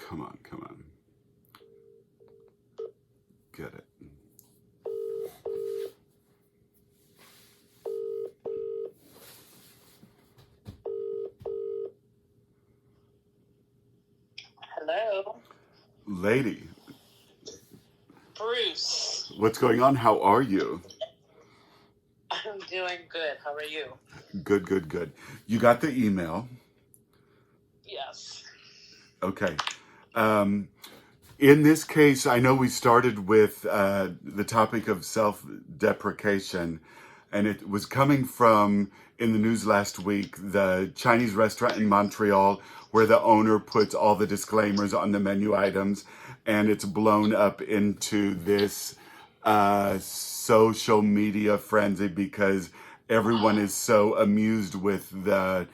Come on, come on. Get it. Hello. Lady, Bruce. what's going on? How are you? I'm doing good. How are you? Good, good, good. You got the email. Yes. Okay. Um, in this case, I know we started with the topic of self-deprecation, and it was coming from, in the news last week, the Chinese restaurant in Montreal where the owner puts all the disclaimers on the menu items, and it's blown up into this social media frenzy because everyone is so amused with the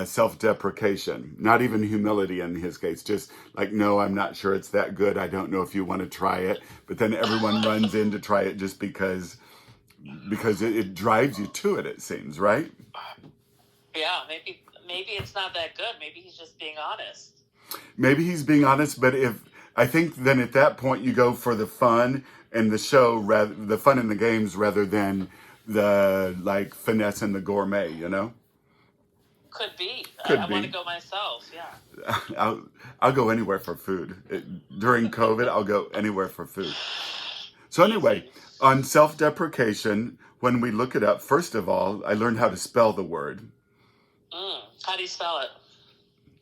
self-deprecation, not even humility in his case, just like, no, I'm not sure it's that good. I don't know if you want to try it. But then everyone runs in to try it just because it drives you to it, it seems, right? Yeah, maybe it's not that good. Maybe he's just being honest. Maybe he's being honest, but if I think then at that point you go for the fun and the show, rather the fun and the games rather than the like finesse and the gourmet, you know? Could be. Could I want to be. go myself. Yeah. I'll I'll go anywhere for food. During COVID, I'll go anywhere for food. So anyway, Easy. on self-deprecation, when we look it up, first of all, I learned how to spell the word. How do you spell it?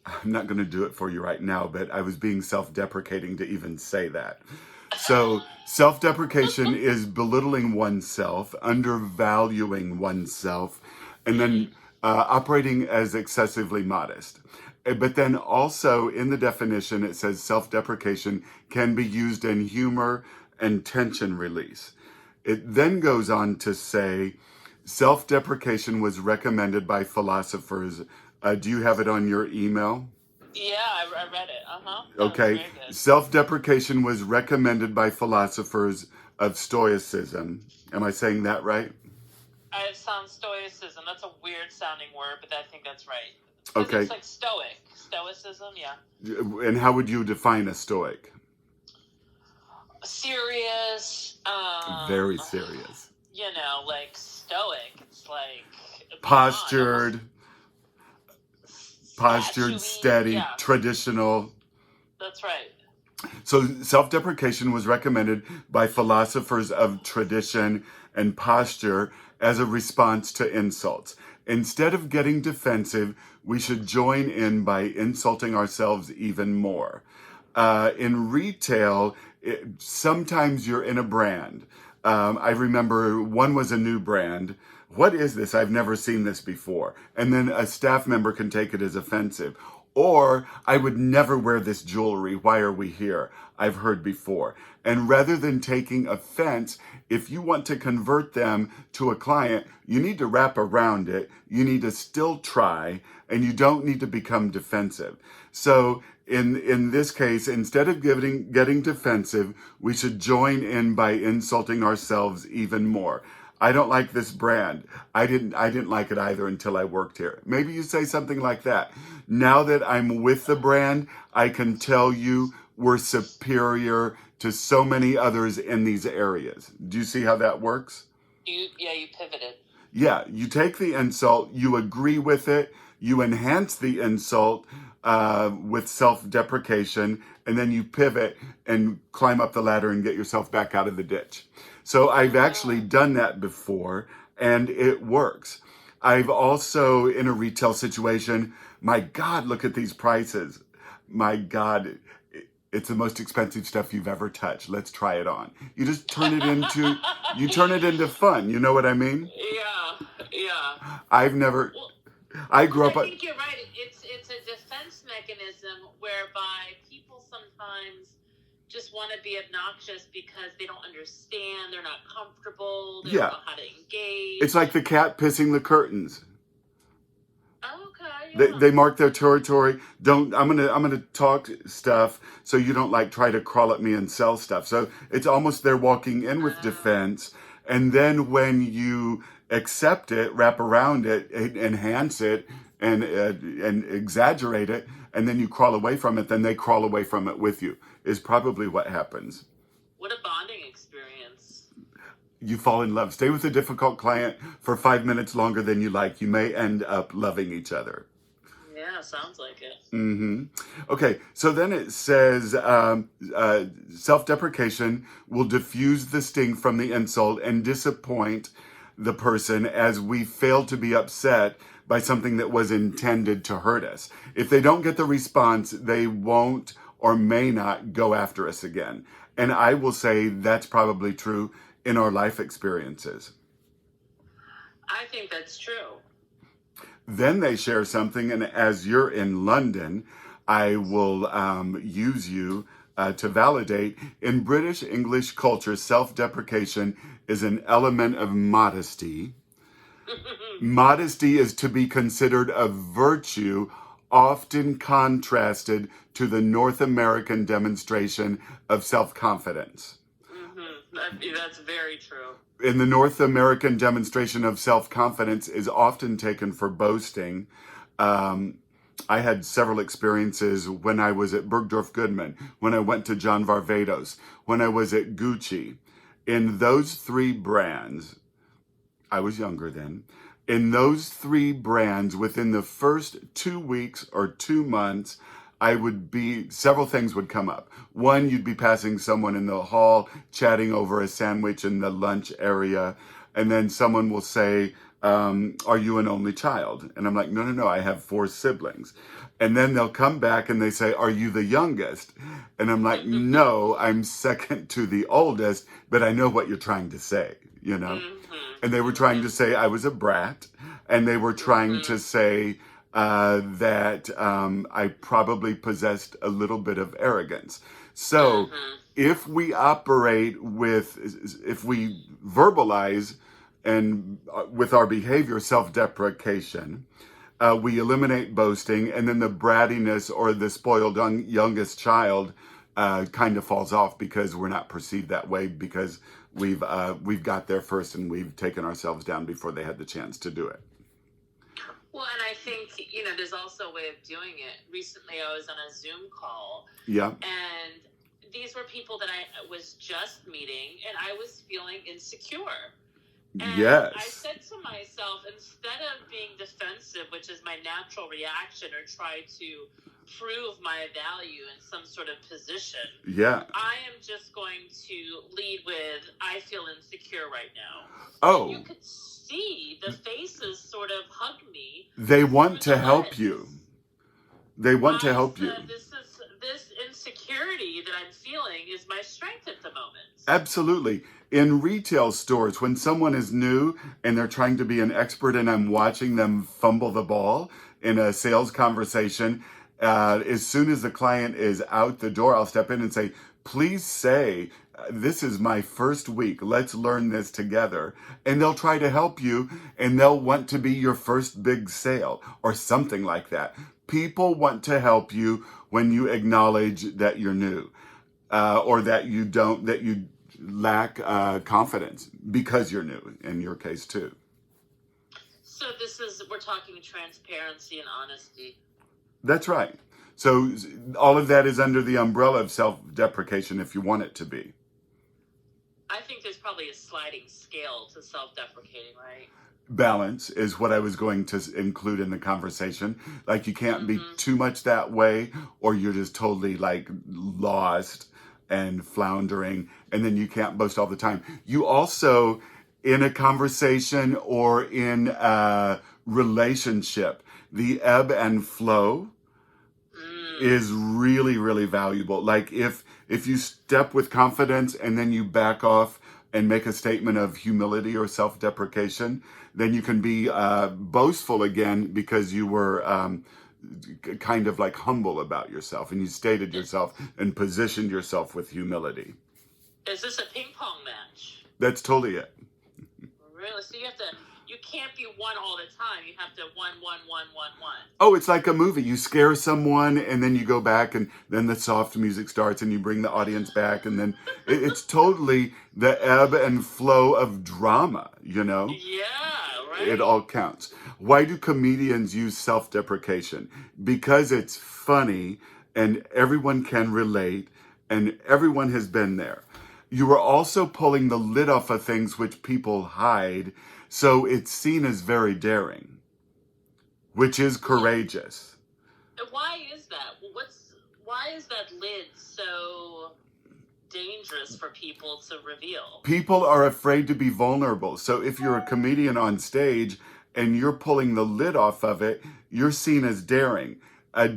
I'm not going to do it for you right now, but I was being self-deprecating to even say that. So, self-deprecation is belittling oneself, undervaluing oneself, and then operating as excessively modest. But then also in the definition, it says self-deprecation can be used in humor and tension release. It then goes on to say self-deprecation was recommended by philosophers. Do you have it on your email? Yeah, I read it. That was Okay. very good. Self-deprecation was recommended by philosophers of Stoicism. Am I saying that right? It sounds stoicism. That's a weird sounding word, but I think that's right. Because Okay. it's like stoic. Stoicism, yeah. And how would you define a Stoic? Serious. Very serious. Like stoic. It's like Postured, statuey. steady, Yeah, traditional. that's right. So self-deprecation was recommended by philosophers of tradition and posture as a response to insults. Instead of getting defensive, we should join in by insulting ourselves even more. In retail, sometimes you're in a brand. I remember one was a new brand. What is this? I've never seen this before. And then a staff member can take it as offensive. Or, I would never wear this jewelry. Why are we here? I've heard before. And rather than taking offense, if you want to convert them to a client, you need to wrap around it. You need to still try, and you don't need to become defensive. So in this case, instead of getting defensive, we should join in by insulting ourselves even more. I don't like this brand. I didn't like it either until I worked here. Maybe you say something like that. Now that I'm with the brand, I can tell you we're superior to so many others in these areas. Do you see how that works? You pivoted. Yeah, you take the insult, you agree with it, you enhance the insult with self-deprecation, and then you pivot and climb up the ladder and get yourself back out of the ditch. So I've actually done that before, and it works. I've also, in a retail situation, my God, look at these prices. My God, it's the most expensive stuff you've ever touched. Let's try it on. You just turn it into fun. You know what I mean? Yeah. I've never, Well, I because grew I up, think you're right. It's a defense mechanism whereby people sometimes just want to be obnoxious because they don't understand, they're not comfortable, they don't yeah, know how to engage. it's like the cat pissing the curtains. Okay, They yeah. mark their territory. I'm gonna talk stuff so you don't like try to crawl at me and sell stuff. So it's almost they're walking in with defense, and then when you accept it, wrap around it, enhance it, and exaggerate it, and then you crawl away from it, then they crawl away from it with you, is probably what happens. What a bonding experience. You fall in love. Stay with a difficult client for 5 minutes longer than you like. You may end up loving each other. Yeah, sounds like it. Okay, so then it says self-deprecation will diffuse the sting from the insult and disappoint the person as we fail to be upset by something that was intended to hurt us. If they don't get the response, they won't or may not go after us again. And I will say that's probably true in our life experiences. I think that's true. Then they share something, and as you're in London, I will use you to validate. In British English culture, self-deprecation is an element of modesty. Modesty is to be considered a virtue, often contrasted to the North American demonstration of self-confidence. That's very true. In the North American demonstration of self-confidence is often taken for boasting. I had several experiences when I was at Bergdorf Goodman, when I went to John Varvatos, when I was at Gucci. In those three brands, I was younger then, in those three brands, within the first 2 weeks or 2 months, several things would come up. One, you'd be passing someone in the hall, chatting over a sandwich in the lunch area. And then someone will say, are you an only child? And I'm like, no, I have 4 siblings. And then they'll come back and they say, are you the youngest? And I'm like, no, I'm second to the oldest, but I know what you're trying to say, you know? And they were trying to say I was a brat, and they were trying to say that I probably possessed a little bit of arrogance. So if we verbalize and with our behavior self-deprecation, we eliminate boasting, and then the brattiness or the spoiled youngest child kind of falls off because we're not perceived that way, because we've got there first and we've taken ourselves down before they had the chance to do it. Well, and I think, there's also a way of doing it. Recently, I was on a Zoom call. Yeah. And these were people that I was just meeting, and I was feeling insecure. And Yes. I said to myself, instead of being defensive, which is my natural reaction, or try to prove my value in some sort of position, Yeah. I am just going to lead with, I feel insecure right now. Oh. And you could see the faces sort of hug me. They want to help lens. you. They want to help you. This insecurity that I'm feeling is my strength at the moment. Absolutely. In retail stores, when someone is new and they're trying to be an expert and I'm watching them fumble the ball in a sales conversation, as soon as the client is out the door, I'll step in and say, please say, this is my first week. Let's learn this together. And they'll try to help you, and they'll want to be your first big sale or something like that. People want to help you when you acknowledge that you're new, or that you lack confidence because you're new, in your case too. So we're talking transparency and honesty. That's right. So all of that is under the umbrella of self-deprecation if you want it to be. I think there's probably a sliding scale to self-deprecating, right? Balance is what I was going to include in the conversation. Like, you can't be too much that way, or you're just totally like lost and floundering, and then you can't boast all the time. You also, in a conversation or in a relationship, the ebb and flow is really, really valuable. Like, if you step with confidence and then you back off and make a statement of humility or self-deprecation, then you can be boastful again because you were kind of like humble about yourself, and you stated yourself and positioned yourself with humility. Is this a ping pong match? That's totally it. Really? So you you can't be one all the time. You have to one, one, one, one, one. Oh, it's like a movie. You scare someone and then you go back and then the soft music starts and you bring the audience back and then it's totally the ebb and flow of drama, you know? Yeah, It right. all counts. Why do comedians use self-deprecation? Because it's funny and everyone can relate and everyone has been there. You are also pulling the lid off of things which people hide, so it's seen as very daring, which is Yeah. courageous. And why is that? Why is that lid so dangerous for people to reveal? People are afraid to be vulnerable. So if you're a comedian on stage and you're pulling the lid off of it, you're seen as daring.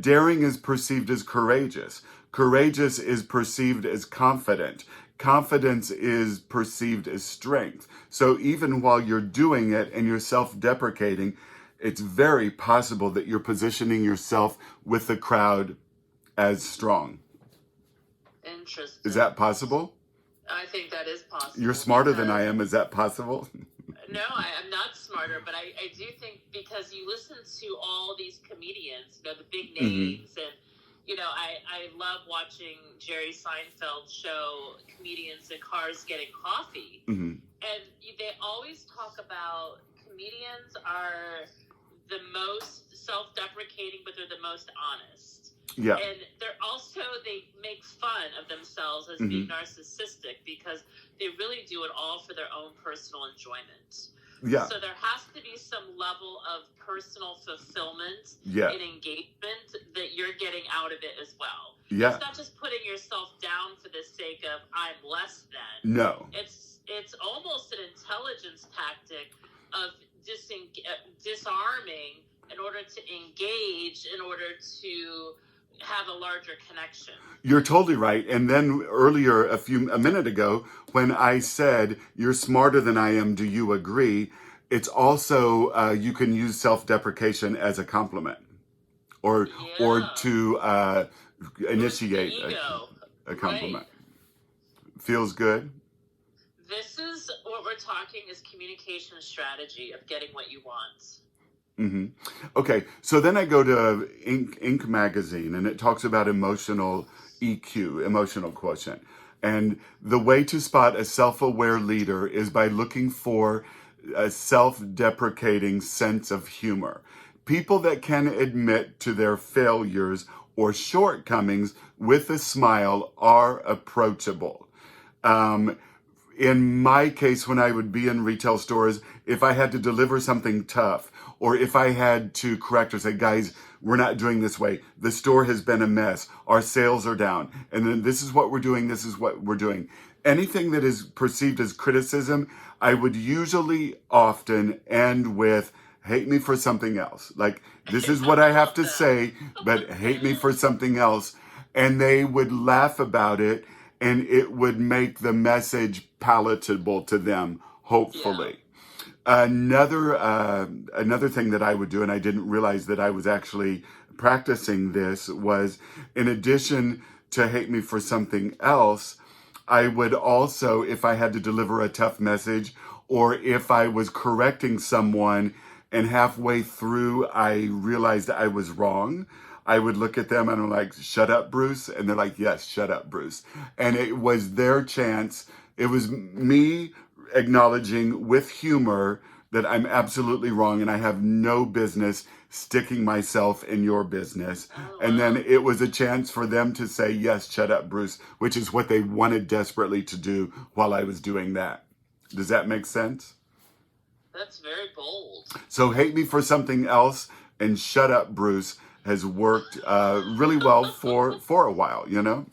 Daring is perceived as courageous. Courageous is perceived as confident. Confidence is perceived as strength. So even while you're doing it and you're self-deprecating, it's very possible that you're positioning yourself with the crowd as strong. Interesting. Is that possible? I think that is possible. You're smarter than I am. Is that possible? No, I'm not smarter, but I do think because you listen to all these comedians, the big names, and I love watching Jerry Seinfeld's show, comedians in cars getting coffee, and they always talk about comedians are the most self-deprecating, but they're the most honest. Yeah. And they make fun of themselves as being narcissistic because they really do it all for their own personal enjoyment. Yeah. So there has to be some level of personal fulfillment Yeah. and engagement that you're getting out of it as well. Yeah. It's not just putting yourself down for the sake of I'm less than. No. It's almost an intelligence tactic of disarming in order to engage, in order to have a larger connection. You're totally right. And then earlier, a minute ago, when I said, you're smarter than I am, do you agree? It's also, you can use self-deprecation as a compliment or to initiate a compliment. Right. Feels good. This is what we're talking is communication strategy of getting what you want. Okay, so then I go to Inc. magazine, and it talks about emotional EQ, emotional quotient. And the way to spot a self-aware leader is by looking for a self-deprecating sense of humor. People that can admit to their failures or shortcomings with a smile are approachable. In my case, when I would be in retail stores, if I had to deliver something tough, or if I had to correct or say, guys, we're not doing this way. The store has been a mess. Our sales are down. And then this is what we're doing. This is what we're doing. Anything that is perceived as criticism, I would usually often end with, hate me for something else. Like, this is what I have to say, but hate me for something else. And they would laugh about it, and it would make the message palatable to them, hopefully. Yeah. Another thing that I would do, and I didn't realize that I was actually practicing this, was in addition to hate me for something else, I would also, if I had to deliver a tough message, or if I was correcting someone and halfway through I realized I was wrong, I would look at them and I'm like, shut up, Bruce. And they're like, yes, shut up, Bruce. And it was their chance. It was me acknowledging with humor that I'm absolutely wrong and I have no business sticking myself in your business. And then it was a chance for them to say, yes, shut up, Bruce, which is what they wanted desperately to do while I was doing that. Does that make sense? That's very bold. So hate me for something else and shut up, Bruce has worked really well for a while, you know?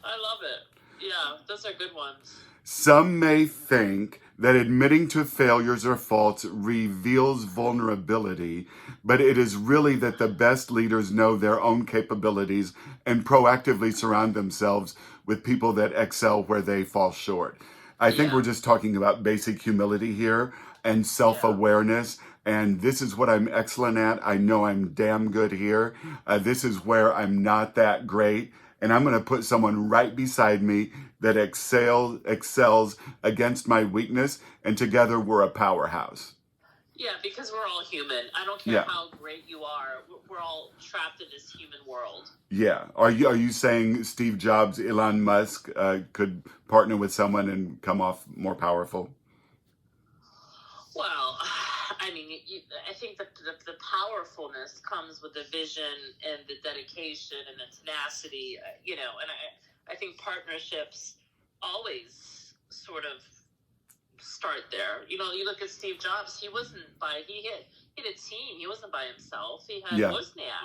I love it. Yeah, those are good ones. Some may think that admitting to failures or faults reveals vulnerability, but it is really that the best leaders know their own capabilities and proactively surround themselves with people that excel where they fall short. I think we're just talking about basic humility here and self-awareness. And this is what I'm excellent at. I know I'm damn good here. This is where I'm not that great. And I'm going to put someone right beside me that excels against my weakness. And together we're a powerhouse. Yeah, because we're all human. I don't care Yeah. how great you are. We're all trapped in this human world. Yeah. Are you saying Steve Jobs, Elon Musk could partner with someone and come off more powerful? Well, I mean, I think the powerfulness comes with the vision and the dedication and the tenacity, and I think partnerships always sort of start there. You look at Steve Jobs, he had a team. He wasn't by himself. He had Yeah. Wozniak.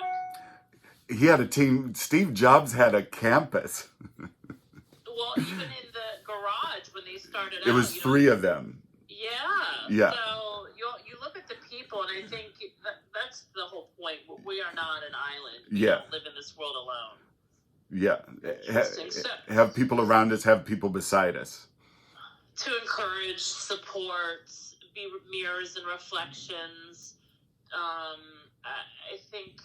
He had a team. Steve Jobs had a campus. Well, even in the garage when they started It out, was three of them. yeah. Yeah. So you look at the people, and I think that's the whole point. We are not an island. We Yeah. don't live in this world alone. Yeah. Interesting. So, Have people around us, have people beside us. to encourage, support, be mirrors and reflections. I think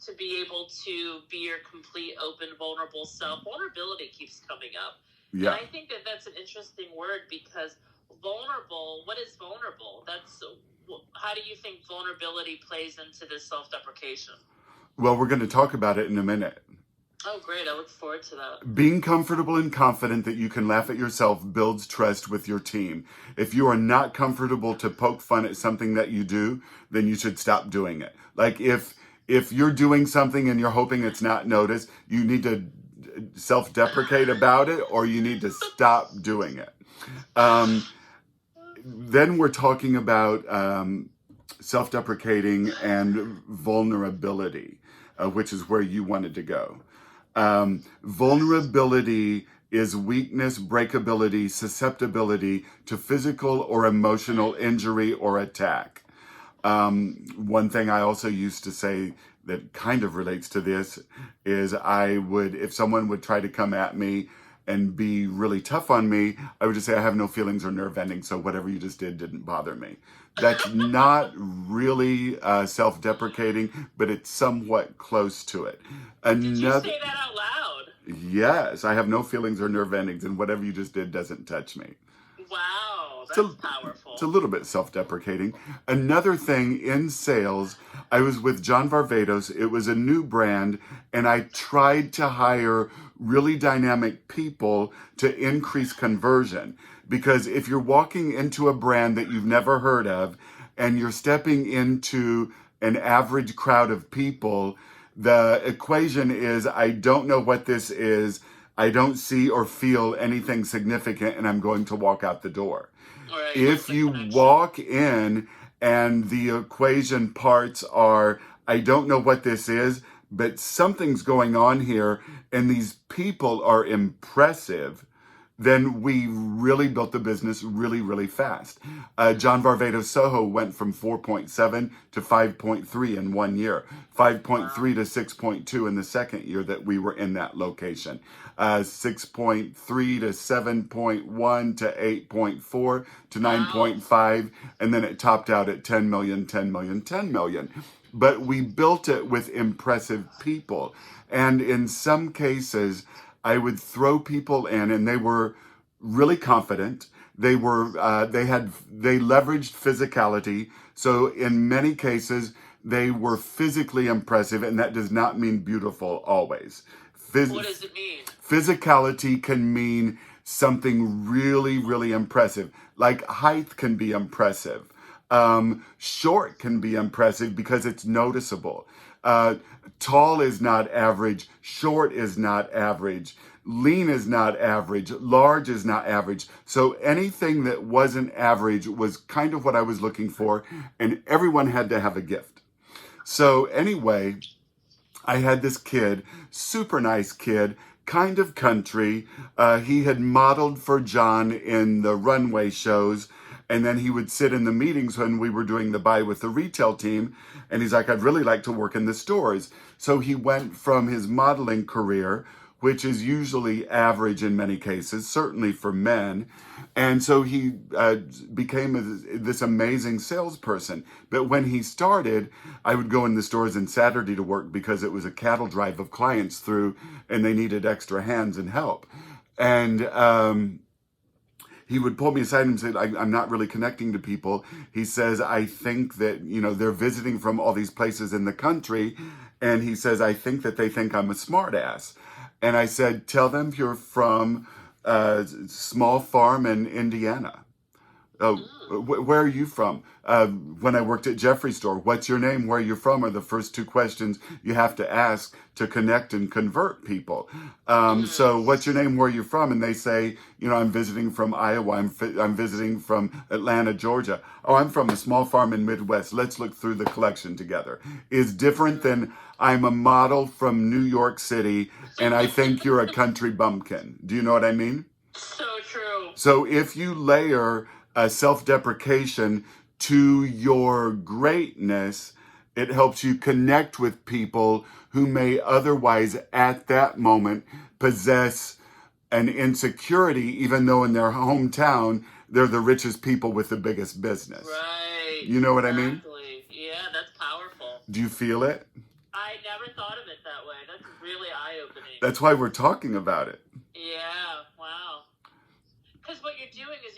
to be able to be your complete, open, vulnerable self. Vulnerability keeps coming up. Yeah. And I think that's an interesting word because vulnerable, what is vulnerable? How do you think vulnerability plays into this self-deprecation? Well, we're going to talk about it in a minute. Oh, great. I look forward to that. Being comfortable and confident that you can laugh at yourself builds trust with your team. If you are not comfortable to poke fun at something that you do, then you should stop doing it. Like if you're doing something and you're hoping it's not noticed, you need to self-deprecate about it, or you need to stop doing it. Then we're talking about self-deprecating and vulnerability, which is where you wanted to go. Vulnerability is weakness, breakability, susceptibility to physical or emotional injury or attack. One thing I also used to say that kind of relates to this is if someone would try to come at me and be really tough on me, I would just say I have no feelings or nerve endings, so whatever you just did didn't bother me. That's not really self-deprecating, but it's somewhat close to it. Did you say that out loud? Yes, I have no feelings or nerve endings, and whatever you just did doesn't touch me. Wow, that's powerful. It's a little bit self-deprecating. Another thing in sales, I was with John Varvatos. It was a new brand, and I tried to hire really dynamic people to increase conversion. Because if you're walking into a brand that you've never heard of, and you're stepping into an average crowd of people, the equation is, I don't know what this is, I don't see or feel anything significant, and I'm going to walk out the door. Right, If you walk in and the equation parts are, I don't know what this is, but something's going on here, and these people are impressive, then we really built the business really, really fast. John Varvatos Soho went from 4.7 to 5.3 in 1 year, 5.3 to 6.2 in the second year that we were in that location, 6.3 to 7.1 to 8.4 to 9.5, and then it topped out at 10 million, 10 million, 10 million. But we built it with impressive people. And in some cases, I would throw people in, and they were really confident. They leveraged physicality. So in many cases, they were physically impressive, and that does not mean beautiful always. What does it mean? Physicality can mean something really, really impressive. Like height can be impressive. Short can be impressive because it's noticeable. Tall is not average. Short is not average. Lean is not average. Large is not average. So anything that wasn't average was kind of what I was looking for, and everyone had to have a gift. So anyway, I had this kid, super nice kid, kind of country. He had modeled for John in the runway shows, and then he would sit in the meetings when we were doing the buy with the retail team, and he's like, I'd really like to work in the stores. So he went from his modeling career, which is usually average in many cases, certainly for men. And so he became this amazing salesperson. But when he started, I would go in the stores on Saturday to work because it was a cattle drive of clients through, and they needed extra hands and help. And he would pull me aside and say, I'm not really connecting to people. He says, I think that, they're visiting from all these places in the country. And he says, I think that they think I'm a smartass. And I said, tell them you're from a small farm in Indiana. Oh, where are you from? When I worked at Jeffrey's store, what's your name, where you're from are the first two questions you have to ask to connect and convert people. So what's your name, where you're from? And they say, I'm visiting from Iowa. I'm visiting from Atlanta, Georgia. Oh, I'm from a small farm in Midwest. Let's look through the collection together. Is different than I'm a model from New York City and I think you're a country bumpkin. Do you know what I mean? So true. So if you layer self-deprecation to your greatness, it helps you connect with people who may otherwise at that moment possess an insecurity, even though in their hometown, they're the richest people with the biggest business. Right. You know what I mean? Yeah, that's powerful. Do you feel it? I never thought of it that way. That's really eye-opening. That's why we're talking about it. Yeah, wow. Because what you're doing is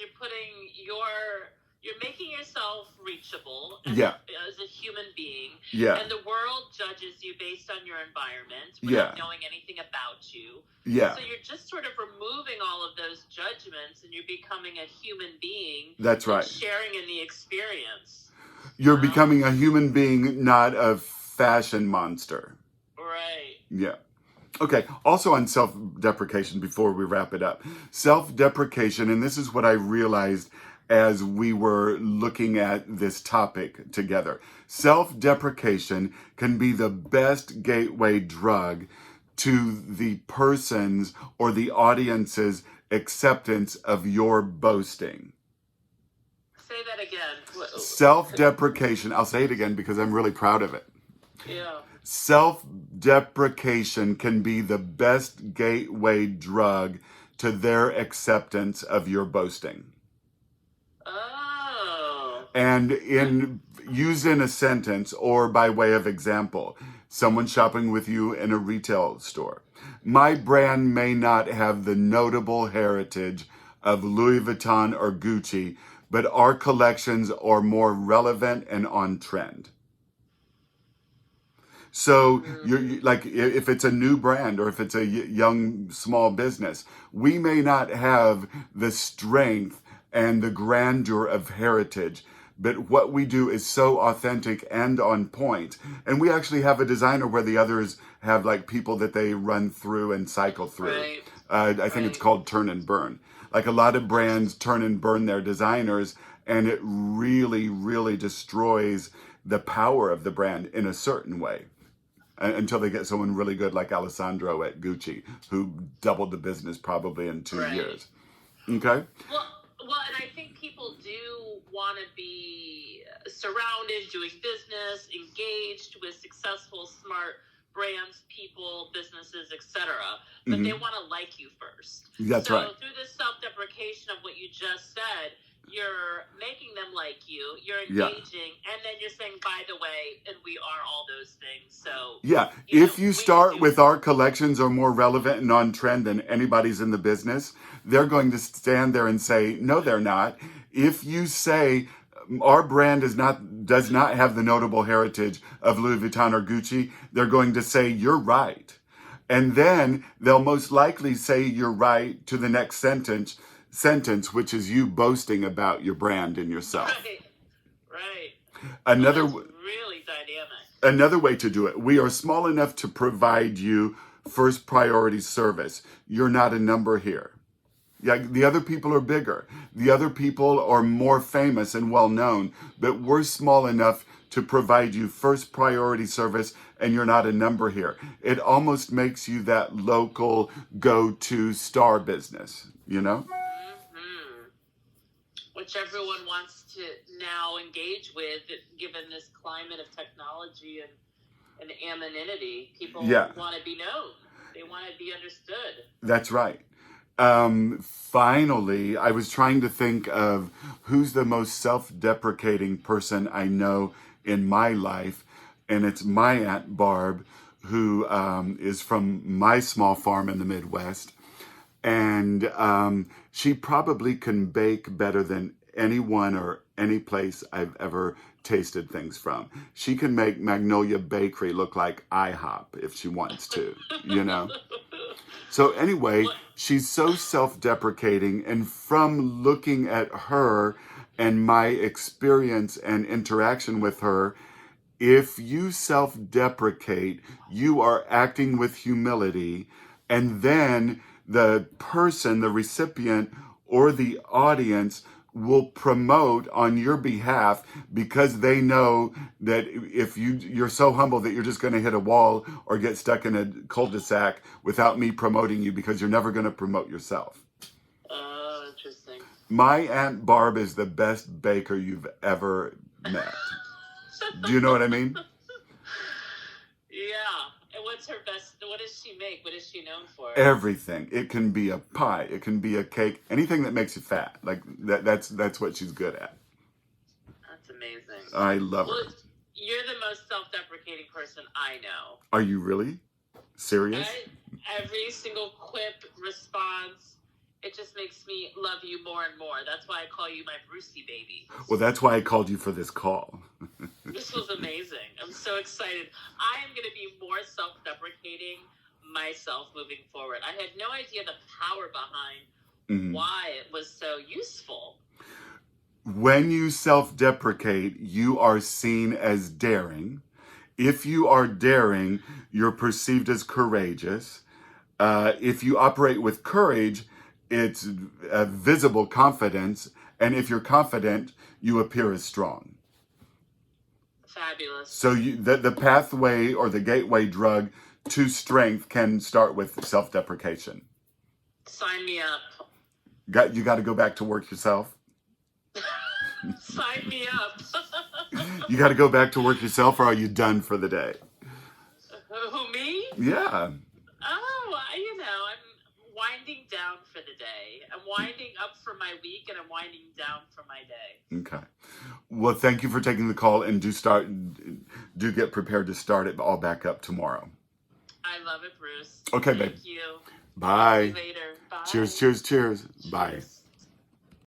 you're making yourself reachable as a human being. Yeah. And the world judges you based on your environment Yeah. without knowing anything about you. Yeah. So you're just sort of removing all of those judgments and you're becoming a human being. That's right. And sharing in the experience. You're becoming a human being, not a fashion monster. Right. Yeah. Okay, also on self-deprecation, before we wrap it up. Self-deprecation, and this is what I realized as we were looking at this topic together. Self-deprecation can be the best gateway drug to the person's or the audience's acceptance of your boasting. Say that again. Self-deprecation, I'll say it again because I'm really proud of it. Yeah. Self-deprecation can be the best gateway drug to their acceptance of your boasting. Oh. And used in a sentence or by way of example, someone shopping with you in a retail store. My brand may not have the notable heritage of Louis Vuitton or Gucci, but our collections are more relevant and on trend. So you're like, if it's a new brand or if it's a young small business, we may not have the strength and the grandeur of heritage, but what we do is so authentic and on point. And we actually have a designer where the others have like people that they run through and cycle through. Right. I think it's called turn and burn. Like a lot of brands turn and burn their designers, and it really, really destroys the power of the brand in a certain way. Until they get someone really good like Alessandro at Gucci, who doubled the business probably in 2 years. Okay? Well, and I think people do want to be surrounded, doing business, engaged with successful, smart brands, people, businesses, etc. But they want to like you first. That's right. So through this self-deprecation of what you just said, you're making them like you, you're engaging, and then you're saying, by the way, and we are all those things. So if you start with our collections are more relevant and on trend than anybody's in the business, they're going to stand there and say, no, they're not. If you say our brand does not have the notable heritage of Louis Vuitton or Gucci, they're going to say, you're right. And then they'll most likely say you're right to the next sentence, which is you boasting about your brand and yourself. Right. Another really dynamic. Another way to do it. We are small enough to provide you first priority service. You're not a number here. Yeah, the other people are bigger. The other people are more famous and well known, but we're small enough to provide you first priority service, and you're not a number here. It almost makes you that local go-to star business, you know? Which everyone wants to now engage with, given this climate of technology and anonymity. People want to be known. They want to be understood. That's right. Finally, I was trying to think of who's the most self-deprecating person I know in my life, and it's my Aunt Barb, who is from my small farm in the Midwest. And she probably can bake better than anyone or any place I've ever tasted things from. She can make Magnolia Bakery look like IHOP if she wants to, you know? So anyway, What? she's so self-deprecating, and from looking at her and my experience and interaction with her, if you self-deprecate, you are acting with humility, and then the person, the recipient, or the audience will promote on your behalf because they know that if you're so humble that you're just going to hit a wall or get stuck in a cul-de-sac without me promoting you, because you're never going to promote yourself. Oh, interesting. My Aunt Barb is the best baker you've ever met. Do you know what I mean? Yeah. And what's her best? What does she make? What is she known for? Everything. It can be a pie. It can be a cake. Anything that makes you fat. Like that's what she's good at. That's amazing. I love Well, her. you're the most self-deprecating person I know. Are you really serious? Every single quip, response, it just makes me love you more and more. That's why I call you my Brucey baby. Well, that's why I called you for this call. This was amazing. I'm so excited. I am going to be more self-deprecating myself moving forward. I had no idea the power behind why it was so useful. When you self-deprecate, you are seen as daring. If you are daring, you're perceived as courageous. If you operate with courage, it's a visible confidence. And if you're confident, you appear as strong. Fabulous. So the pathway or the gateway drug to strength can start with self-deprecation. Sign me up. You got to go back to work yourself. Sign me up. You got to go back to work yourself, or are you done for the day? Who, me? Yeah. Oh, I'm winding down for the day. I'm winding up for my week, and I'm winding down for my day. Okay. Well, thank you for taking the call, and do get prepared to start it all back up tomorrow. I love it, Bruce. Okay, Thank babe. you. Bye. See you later. Bye. Cheers, cheers, cheers. Bye. Cheers.